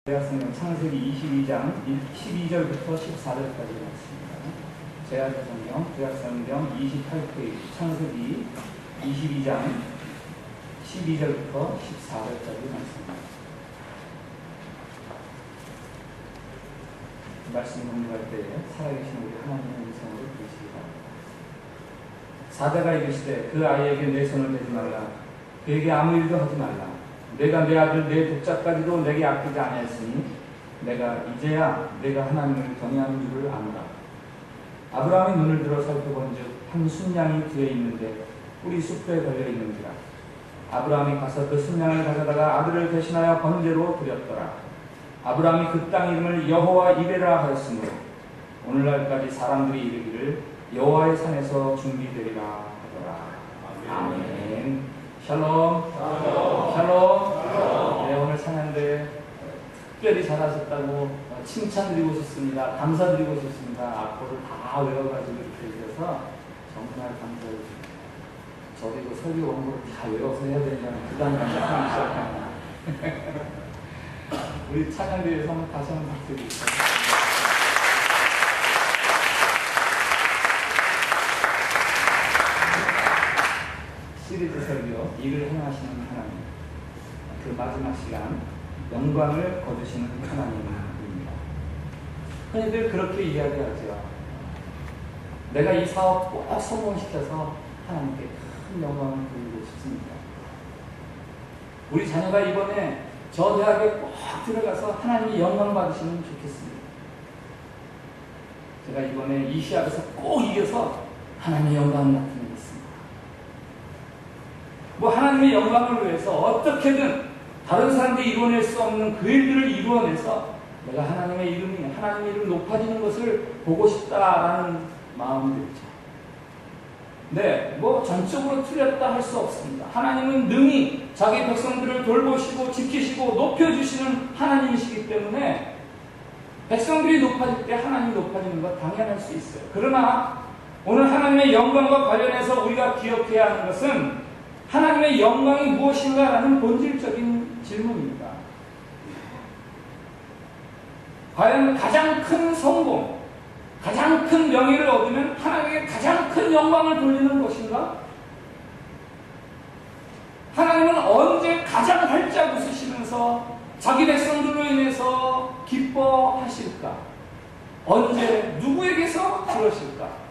제가성경 창세기 22장 12절부터 14절까지 말씀입니다. 제가성경 28페이지 창세기 22장 12절부터 14절까지 말씀입니다. 말씀 공부할 때에 살아계신 우리 하나님의 음성으로 들으시기 바랍니다. 사자가 이르시되 그 아이에게 내 손을 대지 말라. 그에게 아무 일도 하지 말라. 내가 내 아들 내 독자까지도 내게 아끼지 아니하였으니 내가 이제야 내가 하나님을 경외하는 줄을 아노라. 아브라함이 눈을 들어 살펴본즉 한 순양이 뒤에 있는데 뿔이 숲에 걸려 있는지라. 아브라함이 가서 그 순양을 가져다가 아들을 대신하여 번제로 드렸더라. 아브라함이 그 땅 이름을 여호와 이레라 하였으므로 오늘날까지 사람들이 이르기를 여호와의 산에서 준비되리라 하더라. 아멘. 샬롬. 샬롬. 네, 오늘 찬양대 특별히 잘하셨다고 칭찬드리고 싶습니다. 감사드리고 싶습니다. 앞으로 다 외워가지고 이렇게 해주셔서 정말 감사드립니다. 저도 설교 원고를 다 외워서 해야 된다는 부담감이 시작합니다. 우리 찬양대에서 한번 다시 한번 박수 드리겠습니다. 시리즈 설교 일을 행하시는 하나님, 그 마지막 시간 영광을 거두시는 하나님입니다. 흔히들 그렇게 이야기하죠. 내가 이 사업 꼭 성공시켜서 하나님께 큰 영광을 돌리고 싶습니다. 우리 자녀가 이번에 저 대학에 꼭 들어가서 하나님이 영광 받으시면 좋겠습니다. 제가 이번에 이 시합에서 꼭 이겨서 하나님의 영광을 나타내겠습니다. 하나님의 영광을 위해서 어떻게든 다른 사람들이 이루어낼 수 없는 그 일들을 이루어내서 내가 하나님의 이름 높아지는 것을 보고 싶다라는 마음이 들죠. 네, 전적으로 틀렸다 할 수 없습니다. 하나님은 능히 자기 백성들을 돌보시고 지키시고 높여주시는 하나님이시기 때문에 백성들이 높아질 때 하나님이 높아지는 것 당연할 수 있어요. 그러나 오늘 하나님의 영광과 관련해서 우리가 기억해야 하는 것은 하나님의 영광이 무엇인가라는 본질적인 질문입니다. 과연 가장 큰 성공, 가장 큰 명예를 얻으면 하나님에게 가장 큰 영광을 돌리는 것인가? 하나님은 언제 가장 활짝 웃으시면서 자기 백성들로 인해서 기뻐하실까? 언제 누구에게서 그러실까?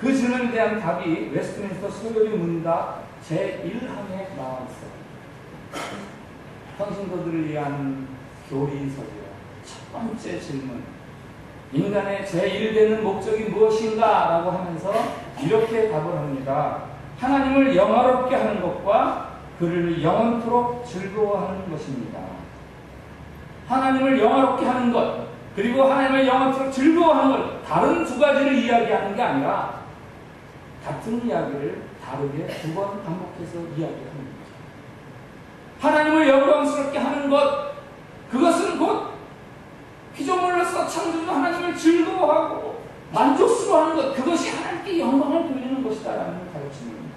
그 질문에 대한 답이 웨스트민스터 소요리 문답 제1항에 나와 있어요. 평신도들을 위한 교리서죠. 첫 번째 질문. 인간의 제1되는 목적이 무엇인가? 라고 하면서 이렇게 답을 합니다. 하나님을 영화롭게 하는 것과 그를 영원토록 즐거워하는 것입니다. 하나님을 영화롭게 하는 것, 그리고 하나님을 영원토록 즐거워하는 것, 다른 두 가지를 이야기하는 게 아니라 같은 이야기를 다르게 두 번 반복해서 이야기하는 거죠. 하나님을 영광스럽게 하는 것, 그것은 곧 피조물로서 창조주 하나님을 즐거워하고 만족스러워하는 것, 그것이 하나님께 영광을 돌리는 것이다라는 가르침입니다.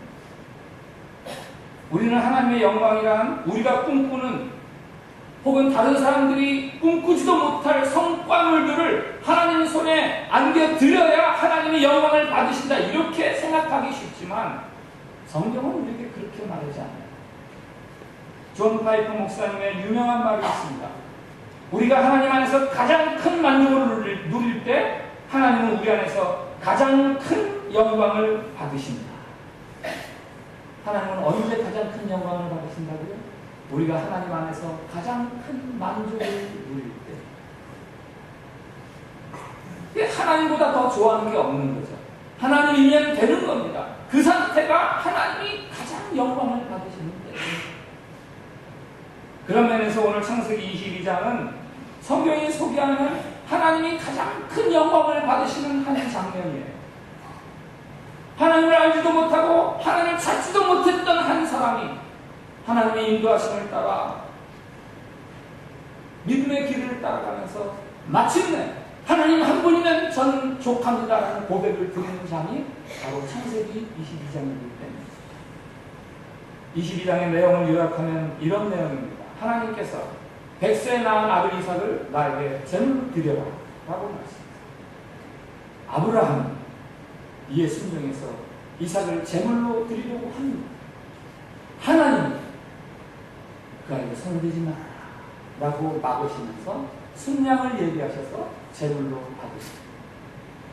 우리는 하나님의 영광이란 우리가 꿈꾸는 혹은 다른 사람들이 꿈꾸지도 못할 성과물들을 하나님 손에 안겨드려야 하나님의 영광을 받으신다, 이렇게 생각하기 쉽지만 성경은 우리에게 그렇게 말하지 않아요. 존 파이프 목사님의 유명한 말이 있습니다. 우리가 하나님 안에서 가장 큰 만족을 누릴 때 하나님은 우리 안에서 가장 큰 영광을 받으십니다. 하나님은 언제 가장 큰 영광을 받으신다고요? 우리가 하나님 안에서 가장 큰 만족을 누릴 때. 하나님보다 더 좋아하는 게 없는 거죠. 하나님이면 되는 겁니다. 그 상태가 하나님이 가장 영광을 받으시는 때예요. 그런 면에서 오늘 창세기 22장은 성경이 소개하는 하나님이 가장 큰 영광을 받으시는 한 장면이에요. 하나님을 알지도 못하고 하나님을 찾지도 못했던 한 사람이 하나님의 인도하심을 따라 믿음의 길을 따라가면서 마침내 하나님 한 분이면 전 족합니다라는 고백을 드리는 장이 바로 창세기 22장이기 때문입니다. 22장의 내용을 요약하면 이런 내용입니다. 하나님께서 100세에 낳은 아들 이삭을 나에게 제물로 드려라 라고 말씀합니다. 아브라함은 이에 순종해서 이삭을 제물로 드리려고 합니다. 하나님이 그 아이를 손대지 마라 라고 막으시면서 순양을 얘기하셔서 제물로 받으십니다.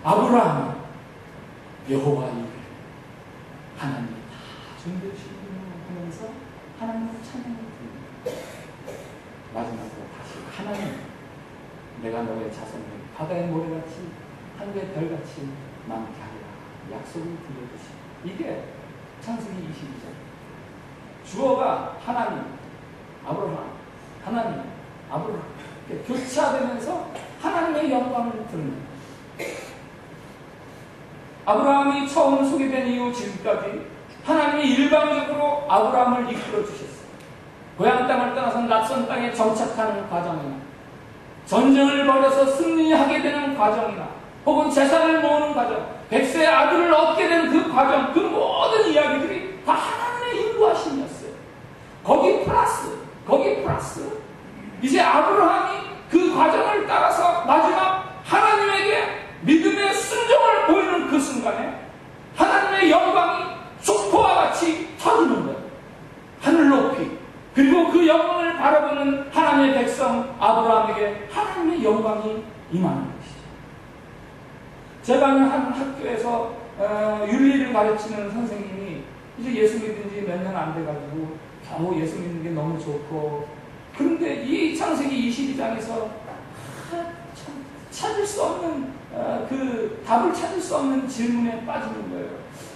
아브라함은 여호와 이를 하나님이 다 준비해 주시는구나 하면서 하나님을 찬양을 드립니다. 마지막으로 다시 하나님, 내가 너의 자손을 바다의 모래같이 하늘의 별같이 많게 하리라 약속을 들려주시고, 이게 창세기 22장. 주어가 하나님, 아브라함, 하나님, 아브라함 이렇게 교차되면서 하나님의 영광을 드립니다. 아브라함이 처음 소개된 이후 지금까지 하나님이 일방적으로 아브라함을 이끌어 주셨어요. 고향 땅을 떠나서 낯선 땅에 정착하는 과정이나, 전쟁을 벌여서 승리하게 되는 과정이나, 혹은 재산을 모으는 과정, 100세의 아들을 얻게 되는 그 과정, 그 모든 이야기들이 다 하나님의 인도하심이었어요. 거기 플러스 이제 아브라함이 그 과정을 따라서 마지막 하나님에게 믿음의 순종을 보이는 그 순간에 하나님의 영광이 축포와 같이 터지는 거예요. 하늘 높이. 그리고 그 영광을 바라보는 하나님의 백성 아브라함에게 하나님의 영광이 임하는 것이죠. 제가 아는 한 학교에서 윤리를 가르치는 선생님이 이제 예수 믿은 지 몇 년 안 돼가지고 겨우 예수 믿는 게 너무 좋고, 그런데 이 창세기 22장에서 찾을 수 없는 그 답을 찾을 수 없는 질문에 빠지는 거예요.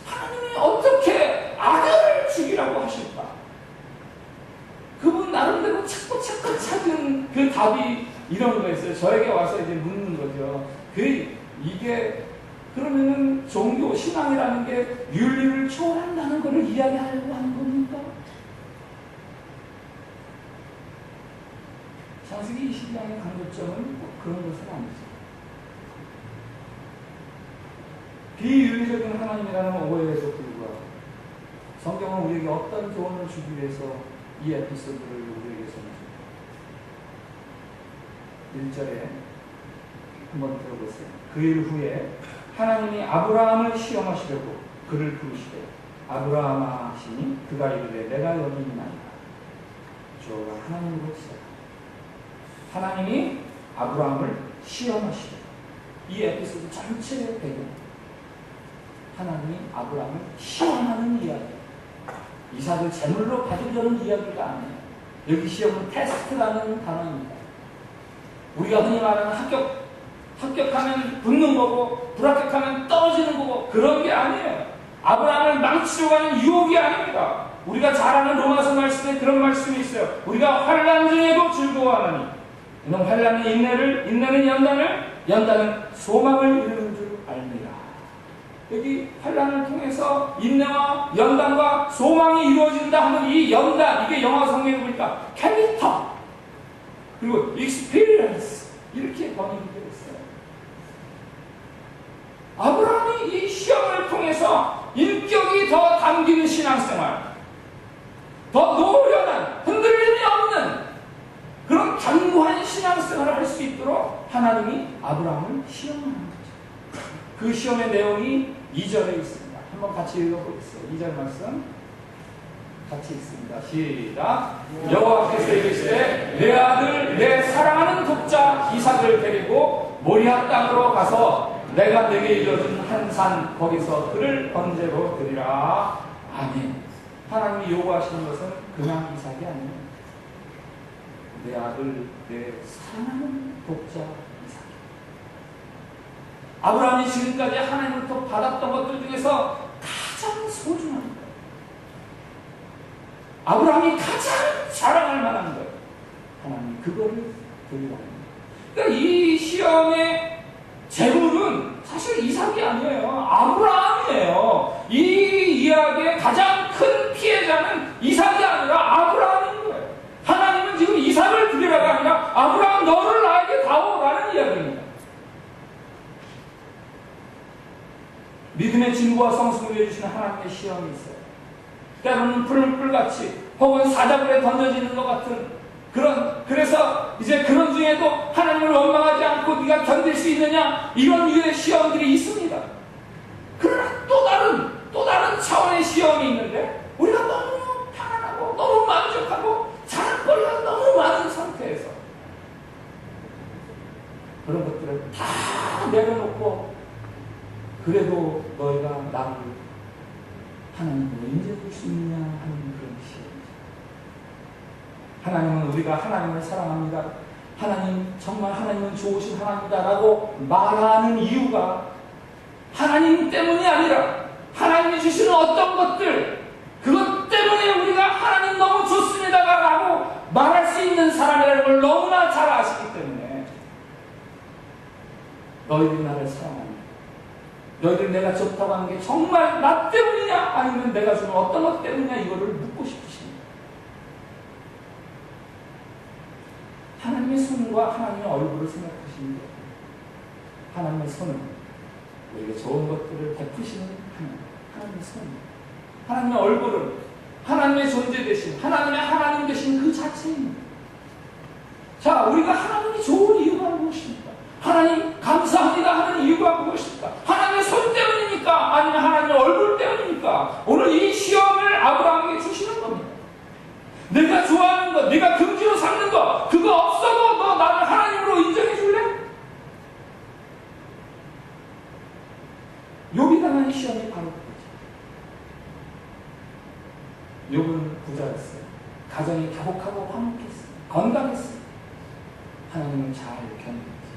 하나님이 어떻게 아들을 죽이라고 하실까? 그분 나름대로 찾고 찾은 그 답이 이런 거였어요. 저에게 와서 이제 묻는 거죠. 이게 그러면은 종교 신앙이라는 게 윤리를 초월한다는 걸 이야기하려고 하는 겁니까? 창세기 22장의 강조점은 꼭 그런 것은 아니죠. 비윤리적인 하나님이라는 오해에도 불구하고 성경은 우리에게 어떤 교훈을 주기 위해서 이 에피소드를 우리에게 전해줍니다. 1절에 한번 들어보세요. 그 일 후에 하나님이 아브라함을 시험하시려고 그를 부르시되 아브라함아 하시니 그가 이르되 내가 여기 있나이다. 주어가 하나님으로 시작. 하나님이 아브라함을 시험하시려고. 이 에피소드 전체의 배경, 하나님이 아브라함을 시험하는 이야기. 이삭을 제물로 받으려는 이야기가 아니에요. 여기 시험은 테스트라는 단어입니다. 우리가 흔히 말하는 합격하면 붙는 거고 불합격하면 떨어지는 거고 그런 게 아니에요. 아브라함을 망치려고 하는 유혹이 아닙니다. 우리가 잘 아는 로마서 말씀에 그런 말씀이 있어요. 우리가 환난 중에도 즐거워하나니 이는 환난은 인내를, 인내는 연단을, 연단은 소망을 이루는 줄 알미라. 여기 환난을 통해서 인내와 연단과 소망이 이루어진다 하는 이 연단, 이게 영어 성경에 보니까 캐릭터 그리고 experience 이렇게 번역이 되어 있어요. 아브라함이 이 시험을 통해서 인격이 더 담기는 신앙생활, 더 노련한, 흔들림이 없는 그런 견고한 신앙생활을 할 수 있도록 하나님이 아브라함을 시험하는 거죠. 그 시험의 내용이 2절에 있습니다. 한번 같이 읽어보겠어요. 2절 말씀 같이 읽습니다. 시작. 여호와께서 이르시되 내 아들 내 사랑하는 독자 이삭을 데리고 모리아 땅으로 가서 내가 내게 이뤄준 한 산 거기서 그를 번제로 드리라. 아멘. 하나님이 요구하시는 것은 그냥 이삭이 아니에요. 내 아들 내 사랑하는 독자 이삭. 아브라함이 지금까지 하나님으로부터 받았던 것들 중에서 가장 소중한 거예요. 아브라함이 가장 자랑할 만한 거예요. 하나님이 그거를 드리라고 합니다. 그러니까 이 시험의 제물은 사실 이삭이 아니에요. 아브라함이에요. 이 이야기의 가장 큰 피해자는 이삭이 아니라 아브라함인 거예요. 하나님은 지금 이삭을 드리라가 아니라 아브라함 너를 나에게 다오라는 이야기입니다. 믿음의 진보와 성숙을 해주시는 하나님의 시험이 있어요. 때로는 불같이 혹은 사자굴에 던져지는 것 같은 그래서 이제 그런 중에도 하나님을 원망하지 않고 네가 견딜 수 있느냐, 이런 유의 시험들이 있습니다. 그러나 또 다른 차원의 시험이 있는데, 우리가 너무 편안하고 너무 만족하고 자랑거리가 너무 많은 상태에서 그런 것들을 다 내려놓고, 그래도 너희가 나를 하나님을 인정할 수 있느냐 하는 그런 시험이죠. 하나님은 우리가 하나님을 사랑합니다, 하나님 정말 하나님은 좋으신 하나님이다라고 말하는 이유가 하나님 때문이 아니라 하나님이 주시는 어떤 것들, 그것 때문에 우리가 하나님 너무 좋습니다라고 말할 수 있는 사람이라는 걸 너무나 잘 아시기 때문에, 너희들이 나를 사랑합니다, 너희들 내가 좋다고 하는 게 정말 나 때문이냐 아니면 내가 주는 어떤 것 때문이냐, 이거를 묻고 싶으십니다. 하나님의 손과 하나님의 얼굴을 생각하시는 거예요. 하나님의 손은 우리에게 좋은 것들을 베푸시는 하나님의 손, 하나님의 얼굴은 하나님의 존재 되신, 하나님의 하나님 되신 그 자체입니다. 자, 우리가 하나님이 좋은 이유가 무엇입니까? 하나님 감사합니다 하는 이유가 무엇입니까? 하나님의 손 때문입니까? 아니면 하나님의 얼굴 때문입니까? 오늘 이 시험을 아브라함에게 주시는 겁니다. 내가 좋아하는 것, 내가 금지로 삼는 것, 그거 없어도 너 나를 하나님으로 인정해 줄래? 욥이 당한 시험이 바로 그거죠. 욥은 부자였어요. 가정이 다복하고 화목했어요. 건강했어요. 하나님을 잘 견디었어요.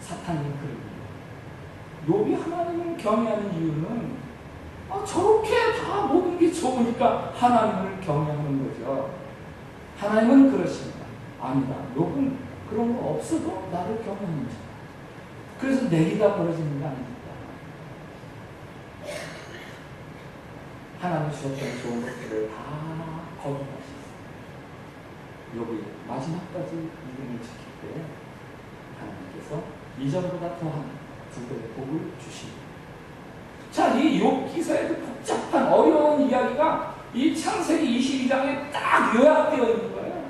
사탄이 그립니다. 욥이 하나님을 경외하는 이유는 저렇게 다 모든 게 좋으니까 하나님을 경외하는 거죠. 하나님은 그러십니다. 아니다. 욥은 그런 거 없어도 나를 경외하는 거죠. 그래서 내기가 벌어지는 게 아닙니다. 하나님 주셨던 좋은 것들을 다 거두하셨어요. 욥이 마지막까지 믿음을 지킬 때 하나님께서 이전보다 더한 두 배의 복을 주십니다. 자, 이 욥 기사에도 복잡한 어려운 이야기가 이 창세기 22장에 딱 요약되어 있는 거예요.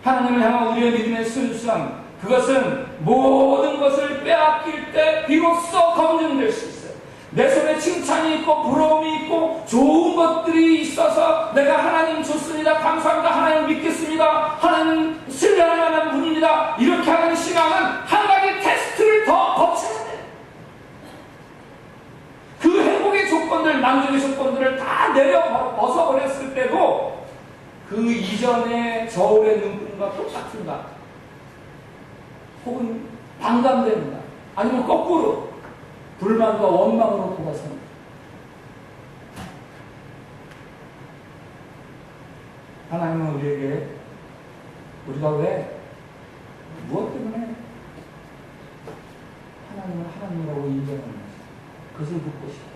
하나님을 향한 우리의 믿음의 순수함, 그것은 모든 것을 빼앗길 때 비로소 검증될 수 있어요. 내 손에 칭찬이 있고 부러움이 있고 좋은 것들이 있어서 내가 하나님 좋습니다, 감사합니다, 하나님 믿겠습니다, 하나님 신뢰할 만한 분입니다, 이렇게 하는 신앙은 한 가지 테스트를 더 거쳐야 돼. 그 행복의 조건들, 만족의 조건들을 다 벗어버렸을 때도 그 이전의 저울의 눈금과 똑같은가, 혹은 반감됩니다, 아니면 거꾸로 불만과 원망으로 돌아섭니다. 하나님은 우리에게 우리가 왜 무엇 때문에 하나님을 하나님이라고 인정하는지 그것을 묻고 싶었어요.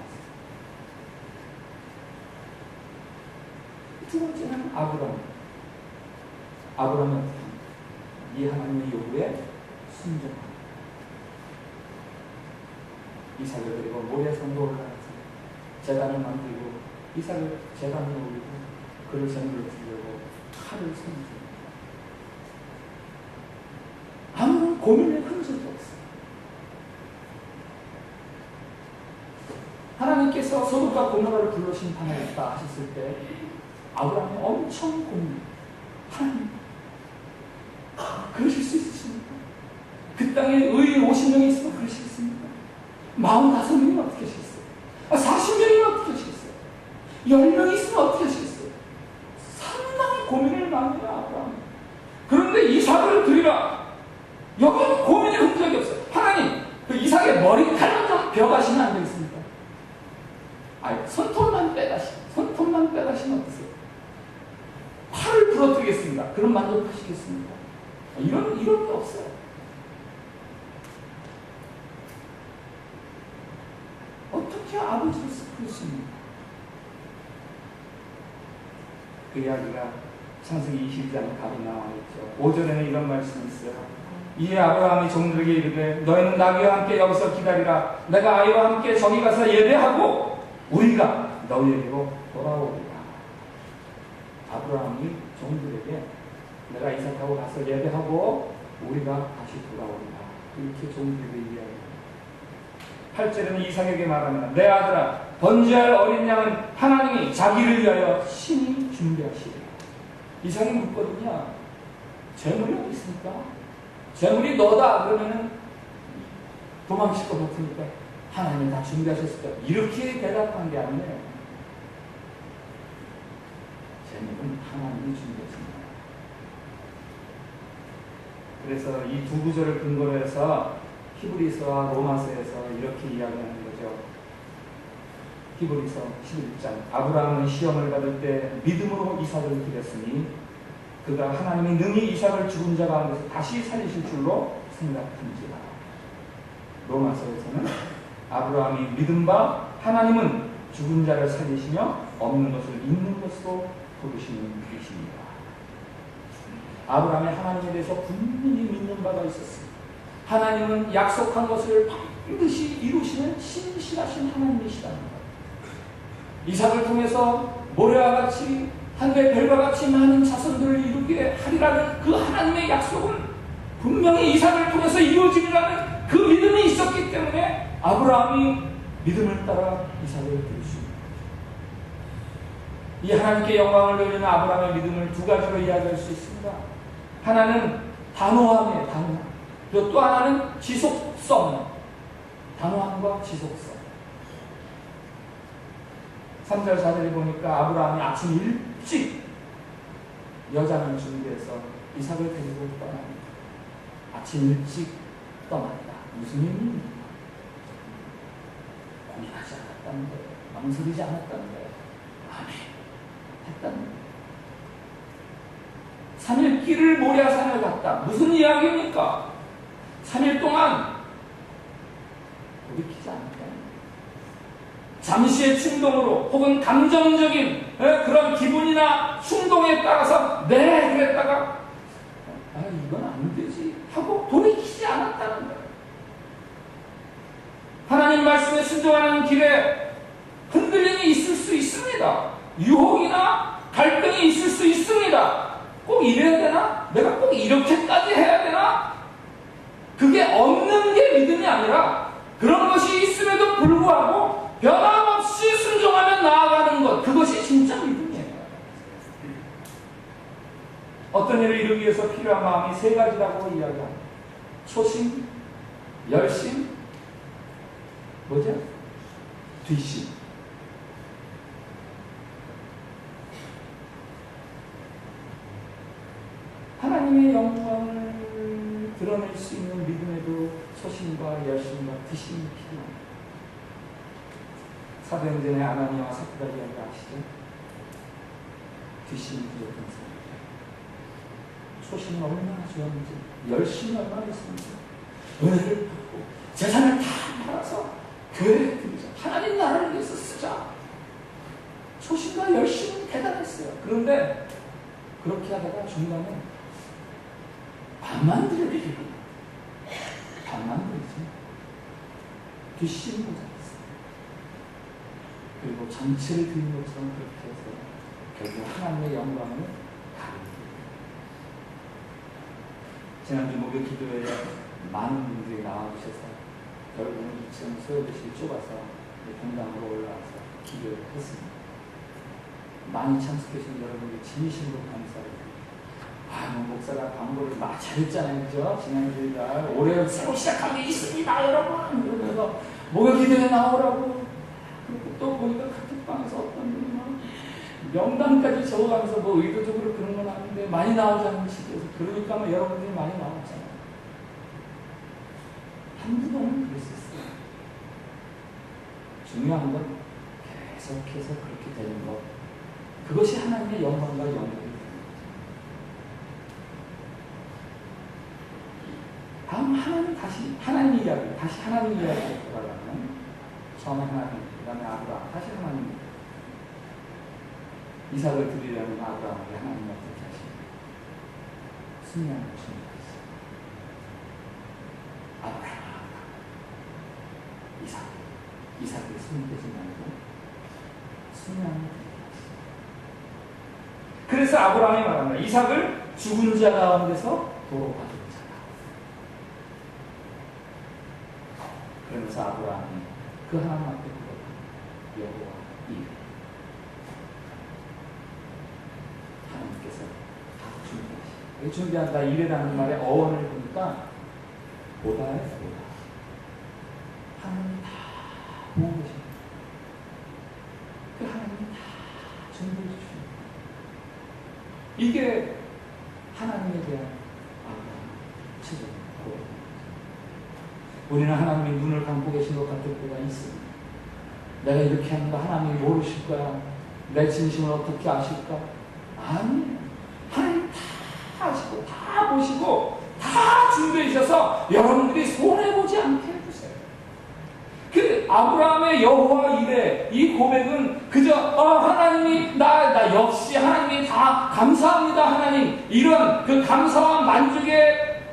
두 번째는 아브라함의 이 하나님의 요구에 순종합니다. 이삭을 그리고 모리아산으로 올라가서 제단을 만들고 이삭을 제단에 올리고 그를 제물로 드리려고 칼을 손질합니다. 아무런 고민의 흔적도 없어요. 하나님께서 소돔과 고모라를 불러 심판하겠다 하셨을 때 아브라함이 엄청 고민해요. 하나님, 그러실 수 있으십니까? 그 땅에 의인 50명이 있으면 그러시겠습니까? 45명이면 어떻게 하시겠어요? 40명이면 어떻게 하시겠어요? 10명이 있으면 어떻게 하시겠어요? 상당히 고민을 많이 해요, 아브라함. 그런데 이삭을 드리라. 여기는 고민의 흔적이 없어요. 하나님, 그 이삭의 머리칼만 좀 베어가시면 안 되겠습니까? 손톱만 빼가시면 어떠세요? 팔을 부러뜨리겠습니다. 그럼 만족하시겠습니까? 이런 게 없어요. 어떻게 아버지로서 그럴 수 있습니까? 그 이야기가 창세기 22장에 가로 나와 있죠. 5절에는 이런 말씀이 있어요. 이에 아브라함이 종들에게 이르되 너희는 나귀와 함께 여기서 기다리라. 내가 아이와 함께 저기 가서 예배하고 우리가 너희에게로 돌아오리라. 아브라함이 종들에게 내가 이삭하고 가서 예배하고 우리가 다시 돌아오리라. 이렇게 종들에게 이야기합니다. 8절에는 이삭에게 말합니다. 내 아들아, 번제할 어린 양은 하나님이 자기를 위하여 신이 준비하시리라. 이삭이 묻거든요. 재물이 어디 있습니까? 재물이 너다 그러면은 도망칠 것 같으니까 하나님이 다 준비하셨을 거야. 이렇게 대답한 게 아니에요. 재물은 하나님이 준비했습니다. 그래서 이 두 구절을 근거로 해서 히브리서와 로마서에서 이렇게 이야기하는 거죠. 히브리서 11장 아브라함은 시험을 받을 때 믿음으로 이삭을 드렸으니 그가 하나님이 능히 이삭을 죽은 자 가운데서 다시 살리실 줄로 생각한지라. 로마서에서는 아브라함이 믿은 바 하나님은 죽은 자를 살리시며 없는 것을 있는 것으로 부르시는 분이십니다. 아브라함이 하나님에 대해서 분명히 믿는 바가 있었습니다. 하나님은 약속한 것을 반드시 이루시는 신실하신 하나님이시다는 것. 이삭을 통해서 모래와 같이 하늘의 별과 같이 많은 자손들을 이루게 하리라는 그 하나님의 약속은 분명히 이삭을 통해서 이루어지리라는 그 믿음이 있었기 때문에 아브라함이 믿음을 따라 이삭을 드렸습니다. 이 하나님께 영광을 돌리는 아브라함의 믿음을 두 가지로 이야기할 수 있습니다. 하나는 단호함이에요. 단호함. 그리고 또 하나는 지속성. 단호함과 지속성. 3절 4절에 보니까 아브라함이 아침 일찍 여장을 준비해서 이삭을 데리고 떠납니다. 아침 일찍 떠났다. 무슨 의미입니까? 고민하지 않았다는 거예요. 망설이지 않았다는 거예요. 아멘. 했다는 거예요. 3일 길을 모리아산을 갔다. 무슨 이야기입니까? 3일 동안 돌이키지 않았다는 거예요. 잠시의 충동으로 혹은 감정적인 그런 기분이나 충동에 따라서 네 그랬다가 이건 안 되지 하고 돌이키지 않았다는 거예요. 하나님 말씀에 순종하는 길에 흔들림이 있을 수 있습니다. 유혹이나 갈등이 있을 수 있습니다. 꼭 이래야 되나? 내가 꼭 이렇게까지 해야 되나? 그게 없는 게 믿음이 아니라 그런 것이 있음에도 불구하고 변함없이 순종하며 나아가는 것, 그것이 진짜 믿음이에요. 어떤 일을 이루기 위해서 필요한 마음이 세 가지라고 이야기합니다. 초심, 열심, 뭐죠? 뒷심. 하나님의 영광을 드러낼 수 있는 믿음에도 초심과 열심과 뒷심이 필요합니다. 사도행전의 아나니아와 삽비라 이야기 아시죠? 뒷심이 부족한 사람. 초심은 얼마나 좋았는지, 열심이 얼마나 있었는지, 은혜를 받고 재산을 다 팔아서 교회에 드리자. 하나님 나라를 위해서 쓰자. 초심과 열심은 대단했어요. 그런데 그렇게 하다가 중간에 반만 들이고 반만 들이지 뒷심이 모자랐어요. 그리고 전체를 드린 것처럼 그렇게 해서 결국 하나님의 영광을 가리킵니다. 지난주 목요 기도회에 많은 분들이 나와주셔서 결국은 2층 소요대실 좁아서 공당으로 올라와서 기도를 했습니다. 많이 참석해주신 여러분들 진심으로 감사드립니다. 목사가 광고를 막 잘했잖아요. 그죠? 지난주에 올해 새로 시작한 게 있습니다, 여러분. 그러면서 목요 기도회 나오라고. 그리고 또 보니까 카톡방에서 어떤 분이 막 명단까지 적어가면서 뭐 의도적으로 그런 건 아닌데 많이 나오자는 식이어서 그러니까 막 여러분들이 많이 나왔잖아요. 한두 번은 그랬었어요. 중요한 건 계속해서 그렇게 되는 것. 그것이 하나님의 영광과 영광입니다. 다음 하나님 다시 하나님 이야기, 다시 하나님 이야기에 돌아가면 처음에 하나님, 그 다음에 아브라함, 다시 하나님. 이삭을 드리려는 아브라함에게 하나님 어떻게 하십니까? 승리하는 준비가 있어요. 이삭의 손이 되지 말고 순양이 되게 하시고. 그래서 아브라함이 말합니다. 이삭을 죽은 자 가운데서 도로받은 자라. 그러면서 아브라함이 그 하나님 앞에 고백합니다. 여호와 이르. 하나님께서 다 준비하시고. 준비한다 이래라는 말의 어원을 보니까 보다에 보다. 하나님이 다 보고 계십니다. 그 하나님이 다 준비해 주십니다. 이게 하나님에 대한 아브라함의 최종의 고백입니다. 우리는 하나님이 눈을 감고 계신 것 같을 때가 있습니다. 내가 이렇게 하는 거 하나님이 모르실 거야. 내 진심을 어떻게 아실까? 아니에요. 하나님 다 아시고 다 보시고 다 준비해 주셔서 여러분들이 손해보지 않게 해주세요. 그 아브라함의 여호와 이레 이 고백은 그저 하나님이 나 역시 하나님이 다 감사합니다 하나님 이런 그 감사와 만족의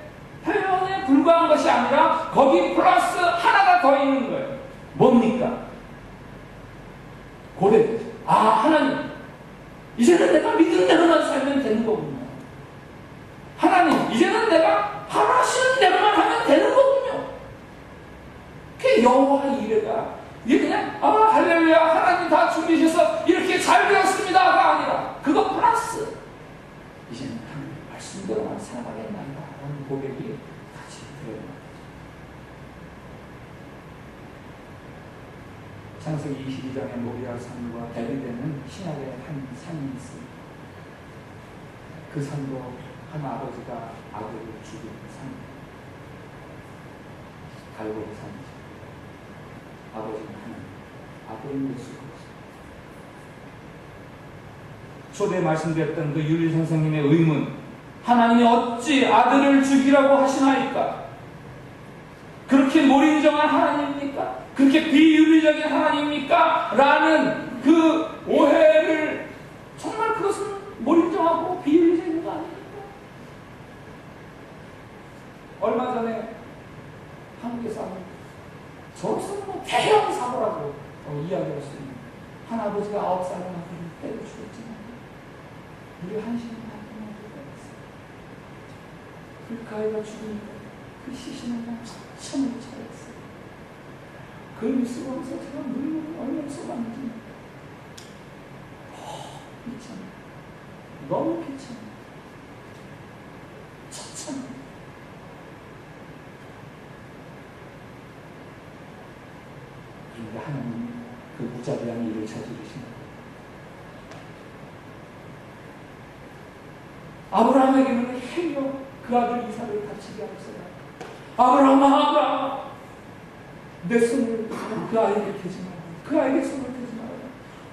표현에 불과한 것이 아니라 거기 플러스 하나가 더 있는 거예요. 뭡니까? 고백이죠. 하나님 이제는 내가 믿은 대로만 살면 되는 거군요. 하나님 이제는 내가 바라시는 대로만 하면 되는 거군요. 그게 여호와 이레가 이게 그냥 할렐루야 하나님 다 준비하셔서 이렇게 잘 되었습니다가 아니라 그거 플러스 이제는 하나님 말씀대로만 살아가겠나이다 라는 고백이 같이 들어있는 거죠. 창세기 22장에 모리아 산과 대비되는 신약의 한 산이 있습니다. 그 산도 한 아버지가 아들을 죽인 산입니다. 갈보리 산이죠. 아버지는 하나님, 아버지는 예수 그리스도. 초대에 말씀드렸던 그 윤리 선생님의 의문, 하나님이 어찌 아들을 죽이라고 하시나이까? 그렇게 몰인정한 하나님입니까? 그렇게 비윤리적인 하나님입니까? 라는 그 오해를 정말 그것은 몰인정하고 비윤리적인 거 아닙니까? 얼마 전에 한국에서 저로서는 뭐 대형 사고라고 이야기할 수 있는 한 아버지가 9살의 아들을 때려 죽였지만 우리 한시간 반동안 때렸어요. 그 아이가 죽으니까 그 시신을 그냥 천천히 차렸어요. 그 뉴스 보면서 제가 눈물을 얼마나 쏟았는지 미쳤네. 너무 괜찮아. 천천히. 그런데 하나님 그 무자비한 일을 저지르십니다. 아브라함에게는 행여 그 아들 이삭을 다치게 하였어요. 아브라함아 내 손을 그 아이에게 대지 마라. 그 아이에게 손을 대지 마라.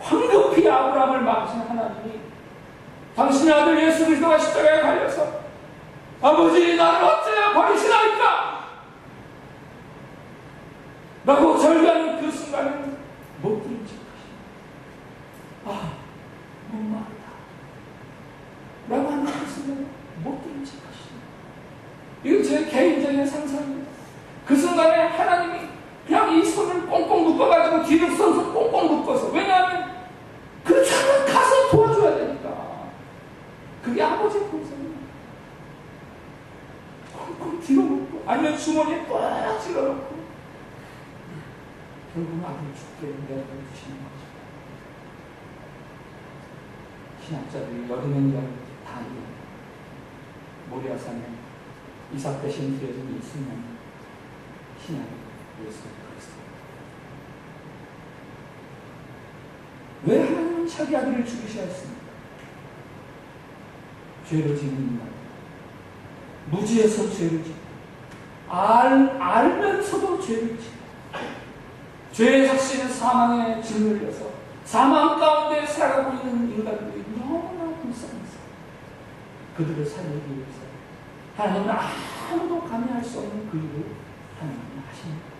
황급히 아브라함을 막으신 하나님이 당신의 아들 예수 그리스도가 십자가에 달려서 아버지 나를 어찌하여 버리시나이까? 라고 절규하는 그 순간은 못 들은 척하십니다. 목마르다 라고 하는 그 순간은 못 들은 척하십니다. 이건 제 개인적인 상상입니다. 그 순간에 하나님이 그냥 이 손을 꽁꽁 묶어가지고 뒤를 손을 꽁꽁 묶어서, 왜냐하면 그렇게 하면 가서 도와줘야 되니까. 그게 아버지의 본성입니다. 꽁꽁 뒤로 묶고 아니면 주머니에 꽉 찔러놓고 결국은 아들을 죽게 내버려두시는 거죠. 신학자들이 여름엔 여름 다 이해합니다. 모리아산에 이삭 대신 드려진 이 순간 신약의 예수 그리스도. 왜 하나님은 자기 아들을 죽이셔야 했습니까? 죄를 짓는 인간, 무지해서 죄를 짓고 알면서도 죄를 짓고 죄의 삭신은 사망에 짓눌려서 사망 가운데 살아가고 있는 인간들이 너무나 불쌍해서 그들을 살리기 위해서 하나님은 아무도 감히할 수 없는 그 일을 하나님은 하십니다.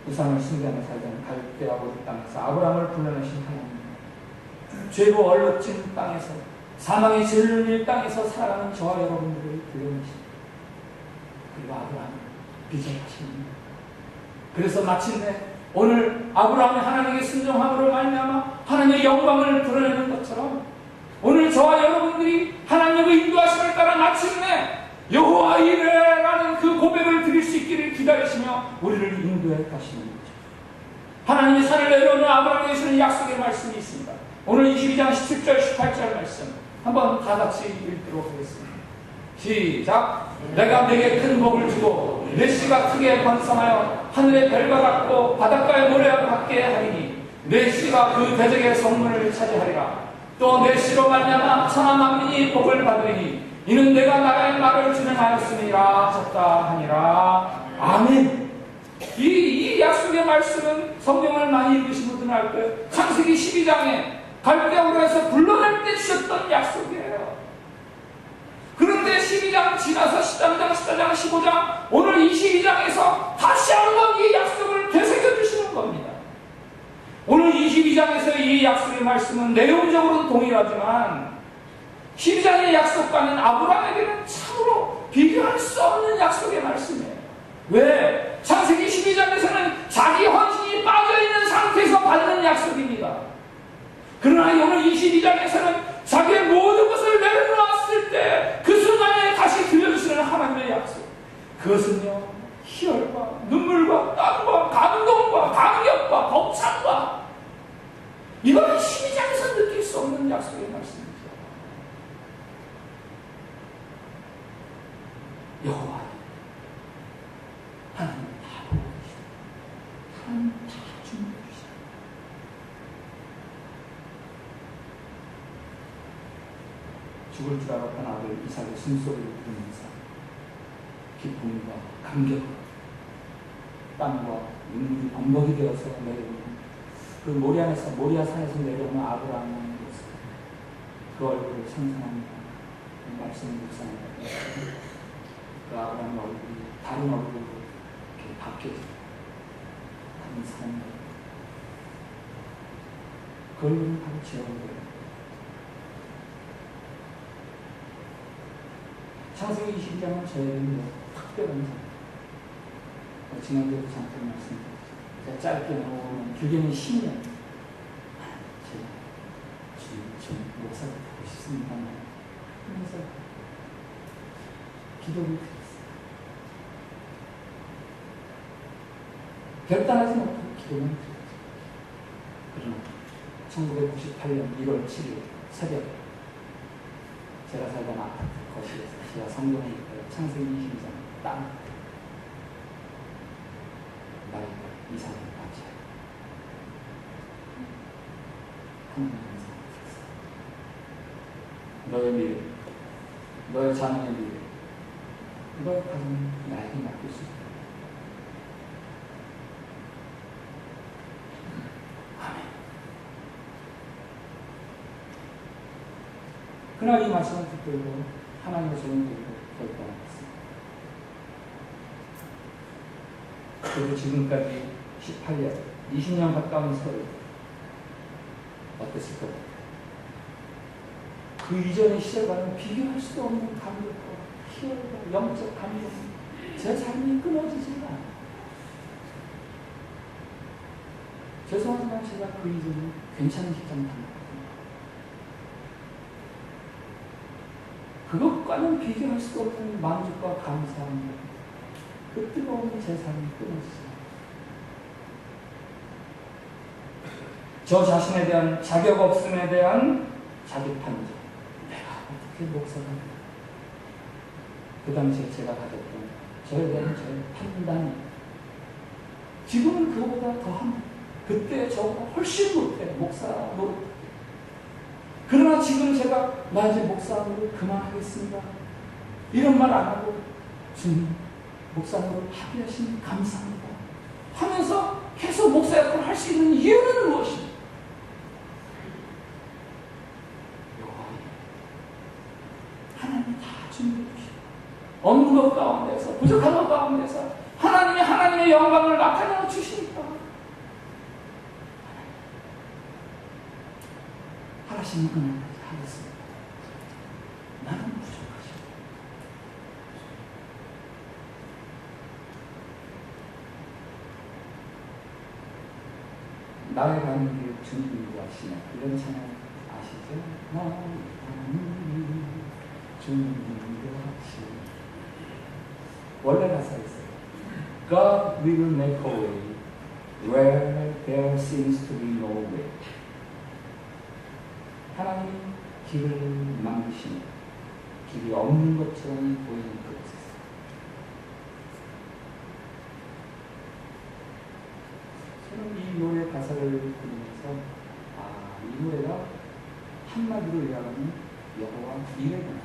우상을 숭배하며 살던 갈대아고르 땅에서 아브라함을 불러내신 하나님, 죄로 얼룩진 땅에서 사망의 짓눌린 땅에서 살아가는 저와 여러분들을 불러내십니다. 그리고 아브라함을 빚어하십니다. 그래서 마침내 오늘 아브라함이 하나님의 순종함으로 말미암아 하나님의 영광을 드러내는 것처럼 오늘 저와 여러분들이 하나님의 인도하심을 따라 마침내 여호와 이레라는 그 고백을 드릴 수 있기를 기다리시며 우리를 인도해 가시는 거죠. 하나님이 산을 내려오는 아브라함에게 주시는 약속의 말씀이 있습니다. 오늘 22장 17절 18절 말씀 한번 다 같이 읽도록 하겠습니다. 시작. 내가 내게 큰 복을 주고 내 씨가 크게 번성하여 하늘의 별과 같고 바닷가의 모래와 같게 하리니 내 씨가 그 대적의 성문을 차지하리라. 또 내 씨로 말미암아 천하 만민이 복을 받으리니 이는 내가 나라의 말을 준행하였음이라 하셨다 하니라. 아멘. 이 약속의 말씀은 성경을 많이 읽으신 분들은 알 거예요. 창세기 12장에 갈대아우르에서 불러낼 때 주셨던 약속이에요. 그런데 12장 지나서 13장, 14장, 15장, 오늘 22장에서 다시 한번 이 약속을 되새겨 주시는 겁니다. 오늘 22장에서 이 약속의 말씀은 내용적으로는 동일하지만 12장의 약속과는 아브라함에게는 참으로 비교할 수 없는 약속의 말씀이에요. 왜? 창세기 12장에서는 자기 헌신이 빠져있는 상태에서 받는 약속입니다. 그러나 오늘 22장에서는 자기의 모든 것을 내려놓았을 때 그 순간에 다시 들려주시는 하나님의 약속. 그것은요, 희열과 눈물과 땀과 감동과 감격과 벅찬과 이거는 12장에서 느낄 수 없는 약속의 말씀이죠. 여호와 하나님 다 보고 계시다. 하나님 다 준비해 주시다. 죽을 줄 알았던 아들 이삭의 숨소리를 들으면서 기쁨과 감격, 땀과 눈물이 범벅이 되어서 내려오는 그 모리아 산에서 내려오는 아브라함의 모습, 그 얼굴을 상상합니다. 말씀을 묵상합니다. 그 아브라함의 얼굴이 다른 얼굴로 이렇게 바뀌어서 다른 사람이 그 얼굴은 바로 제 얼굴이에요. 창세기 22장은 저에게는 특별한 상. 지난주에도 잠깐 말씀드렸죠. 짧게 나오면 길게는 10년. 제가 좀 목사를 보고 싶습니다만 하면서 기도를 드렸어요. 결단하지 못하고 기도만 드렸죠. 그러나 1998년 1월 7일 새벽 제가 살던 아파트 거실에서 제가 성경에 있고요. 창세기 22장 땅 나이가 이상을 맞지 하나님 감사합니다. 너의 미래, 너의 자녀의 미래, 너의 가정은 나에게 맡길 수 있다. 아멘. 그날 이 말씀을 듣고 하나님의 소원을 듣고 결단했습니다. 그리고 지금까지 18년, 20년 가까운 세월 어땠을 것 같아요? 그 이전의 시절과는 비교할 수도 없는 감격과 희열과 영적 감동, 제 삶이 끊어지지가 않아요. 죄송하지만 제가 그 이전에 괜찮은 직장 다녔거든요. 그것과는 비교할 수 없는 만족과 감사함, 그 뜨거운 제 삶이 끊어지죠. 저 자신에 대한 자격 없음에 대한 자기 판정. 내가 어떻게 목사가 되나? 그 당시에 제가 가졌던 저에 대한 저의 판단이 지금은 그거보다 더합니다. 그때 저보다 훨씬 못해 목사 노릇. 그러나 지금 제가 나 이제 목사 노릇 그만하겠습니다. 이런 말 안 하고 주님 목사 노릇 합의하시니 감사합니다 하면서 계속 목사 역할을 할 수 있는 이유는 무엇입니까? 하나님이 다 준비해 주시고 없는 것 가운데서 부족한 것 가운데서 하나님의 영광을 나타내 주시니까 하나님의 은혜를 하겠습니다. 나는 부족하십니다. 나의 가는 길 주님이 인도하시네. 이런 찬양 아시죠? 나의 가는 길 주님이 인도하시네. 원래 가사에 있어요. God will make a way where there seems to be no way. 하나님이 길을 만드시니 길이 없는 것처럼 보이는 그곳에서 저는 이 노래 가사를 들으면서 이 노래가 한마디로 요약하면 여호와 이레구나.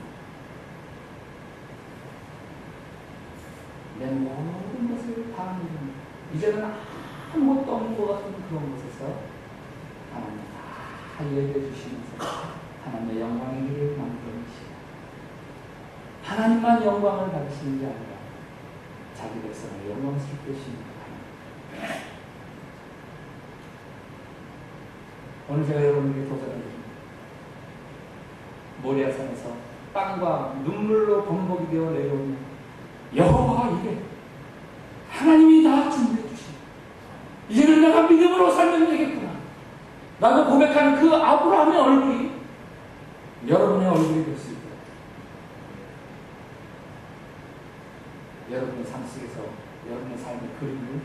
내 모든 것을 다 누립니다. 이제는 아무것도 없는 것 같은 그런 곳에서 하나님 다 예배해 주시면서 하나님의 영광의 길을 만들어주시고 하나님만 영광을 받으시는 게 아니라 자기 백성을 영광스럽게 하십니다. 오늘 제가 여러분에게 도전합니다. 모리아산에서 땅과 눈물로 범벅이 되어 내려오는 여호와 이래 하나님이 다 준비해 주시고 이제는 내가 믿음으로 살면 되겠구나. 나도 고백하는 그 아브라함의 얼굴이 여러분의 얼굴이 될 수 있도록 여러분의 삶 속에서 여러분의 삶의 그림을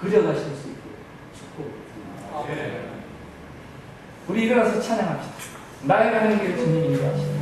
그려가실 수 있게 축복드립니다. 우리 일어나서 찬양합시다. 나의 가는 길 주님이 인도하시다.